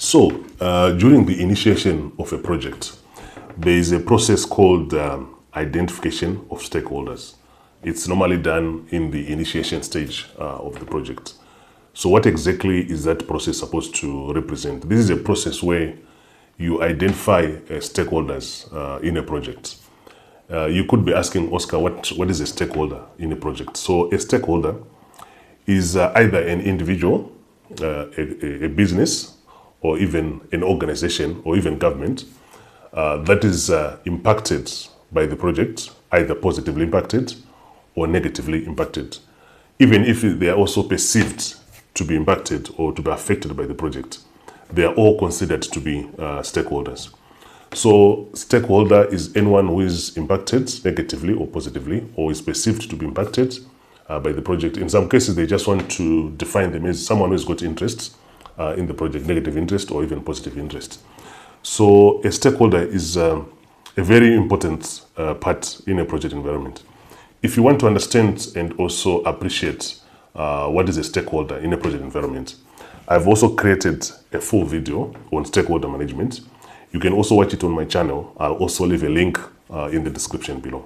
So, during the initiation of a project, there is a process called identification of stakeholders. It's normally done in the initiation stage of the project. So what exactly is that process supposed to represent? This is a process where you identify stakeholders in a project. You could be asking, Oscar, what is a stakeholder in a project? So a stakeholder is either an individual, a business, or even an organization, or even government that is impacted by the project, either positively impacted or negatively impacted, even if they are also perceived to be impacted or to be affected by the project. They are all considered to be stakeholders. So stakeholder is anyone who is impacted negatively or positively, or is perceived to be impacted by the project. In some cases, they just want to define them as someone who's got interest in the project, negative interest or even positive interest. So a stakeholder is a very important part in a project environment. If you want to understand and also appreciate what is a stakeholder in a project environment, I've also created a full video on stakeholder management. You can also watch it on my channel. I'll also leave a link in the description below.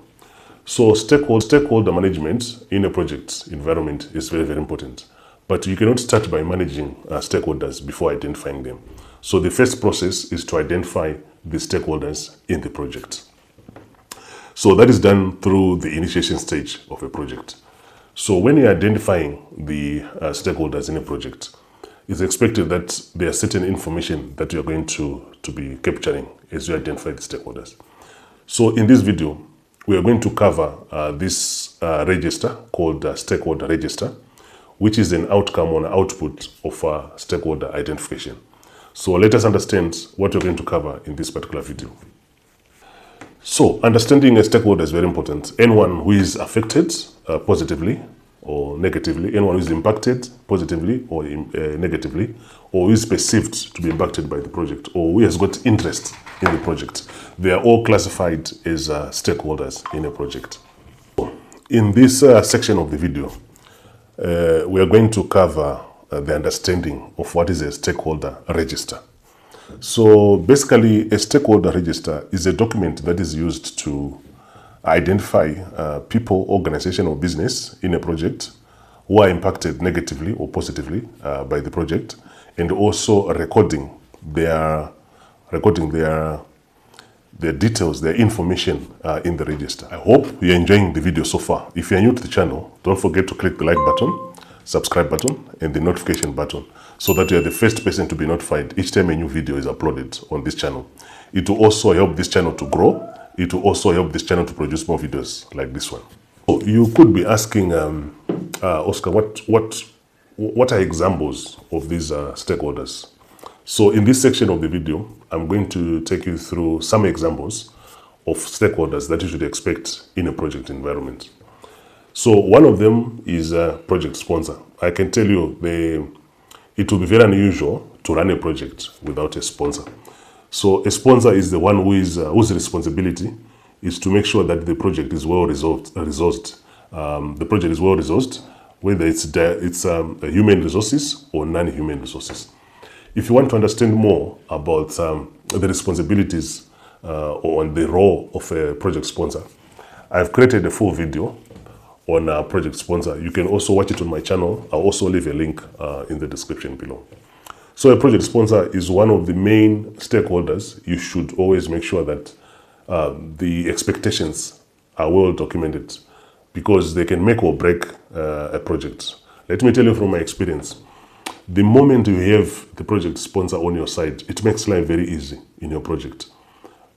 So stakeholder management in a project environment is very, very important. But you cannot start by managing stakeholders before identifying them. So the first process is to identify the stakeholders in the project. So that is done through the initiation stage of a project. So when you're identifying the stakeholders in a project, it's expected that there are certain information that you're going to be capturing as you identify the stakeholders. So in this video, we are going to cover this register called Stakeholder Register, which is an outcome or an output of stakeholder identification. So let us understand what we're going to cover in this particular video. So understanding a stakeholder is very important. Anyone who is affected positively or negatively, anyone who is impacted positively or negatively, or who is perceived to be impacted by the project, or who has got interest in the project, they are all classified as stakeholders in a project. In this section of the video, we are going to cover the understanding of what is a stakeholder register. So basically, a stakeholder register is a document that is used to identify people, organization, or business in a project who are impacted negatively or positively by the project, and also recording their details, their information in the register. I hope you're enjoying the video so far. If you're new to the channel, don't forget to click the like button, subscribe button, and the notification button, so that you're the first person to be notified each time a new video is uploaded on this channel. It will also help this channel to grow. It will also help this channel to produce more videos like this one. So you could be asking, Oscar, what are examples of these stakeholders? So in this section of the video, I'm going to take you through some examples of stakeholders that you should expect in a project environment. So one of them is a project sponsor. I can tell you it will be very unusual to run a project without a sponsor. So a sponsor is the one whose responsibility is to make sure that the project is well resourced. The project is well resourced, whether it's human resources or non-human resources. If you want to understand more about the responsibilities or the role of a project sponsor, I've created a full video on a project sponsor. You can also watch it on my channel. I'll also leave a link in the description below. So a project sponsor is one of the main stakeholders. You should always make sure that the expectations are well documented, because they can make or break a project. Let me tell you from my experience, the moment you have the project sponsor on your side, it makes life very easy in your project.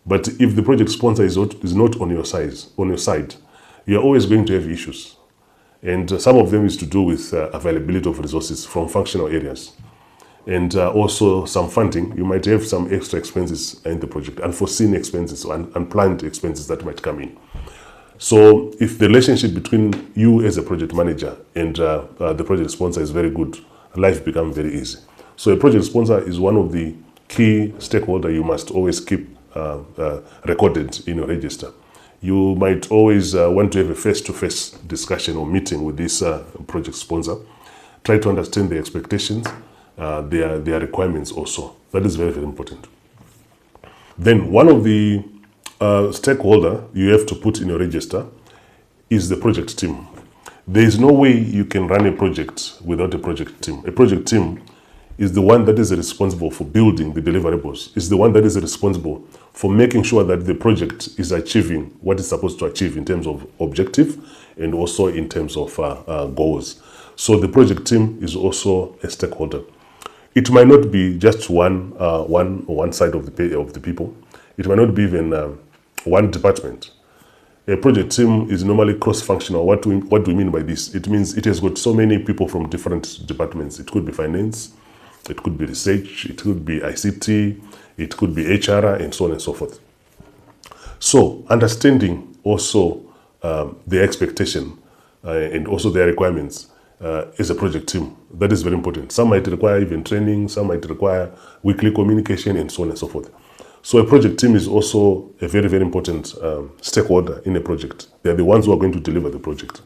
But if the project sponsor is not on your side, you're always going to have issues. And some of them is to do with availability of resources from functional areas. And also some funding. You might have some extra expenses in the project, unforeseen expenses or unplanned expenses that might come in. So if the relationship between you as a project manager and the project sponsor is very good, life becomes very easy. So a project sponsor is one of the key stakeholders you must always keep recorded in your register. You might always want to have a face-to-face discussion or meeting with this project sponsor. Try to understand the expectations, their requirements also. That is very, very important. Then one of the stakeholder you have to put in your register is the project team. There is no way you can run a project without a project team. A project team is the one that is responsible for building the deliverables. It's the one that is responsible for making sure that the project is achieving what it's supposed to achieve in terms of objective and also in terms of goals. So the project team is also a stakeholder. It might not be just one side of the people. It might not be even one department. A project team is normally cross-functional. What do we mean by this? It means it has got so many people from different departments. It could be finance, it could be research, it could be ICT, it could be HR, and so on and so forth. So understanding also their expectation and also their requirements as a project team, that is very important. Some might require even training, some might require weekly communication, and so on and so forth. So a project team is also a very, very important stakeholder in a project. They are the ones who are going to deliver the project.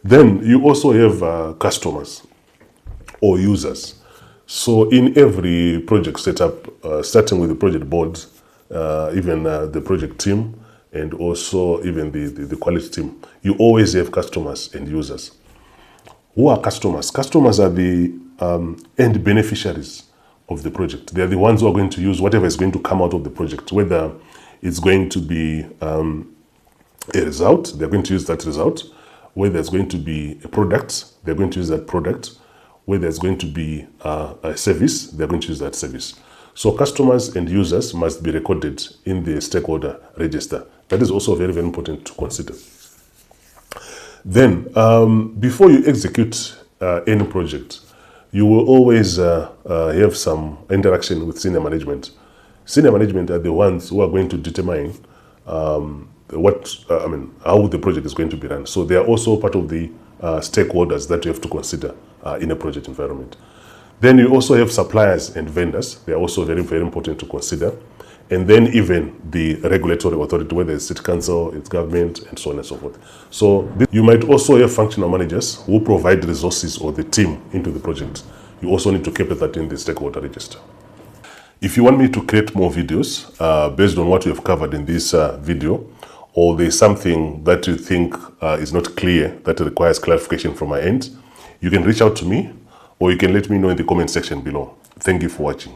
Then you also have customers or users. So in every project setup, starting with the project board, even the project team, and also even the quality team, you always have customers and users. Who are customers? Customers are the end beneficiaries of the project. They are the ones who are going to use whatever is going to come out of the project, whether it's going to be a result, they're going to use that result, whether it's going to be a product, they're going to use that product, whether it's going to be a service, they're going to use that service. So customers and users must be recorded in the stakeholder register. That is also very, very important to consider. Then, before you execute any project, you will always have some interaction with senior management. Senior management are the ones who are going to determine how the project is going to be run. So they are also part of the stakeholders that you have to consider in a project environment. Then you also have suppliers and vendors. They are also very, very important to consider. And then even the regulatory authority, whether it's city council, it's government, and so on and so forth. So you might also have functional managers who provide resources or the team into the project. You also need to keep that in the stakeholder register. If you want me to create more videos based on what we have covered in this video, or there's something that you think is not clear that requires clarification from my end, you can reach out to me, or you can let me know in the comment section below. Thank you for watching.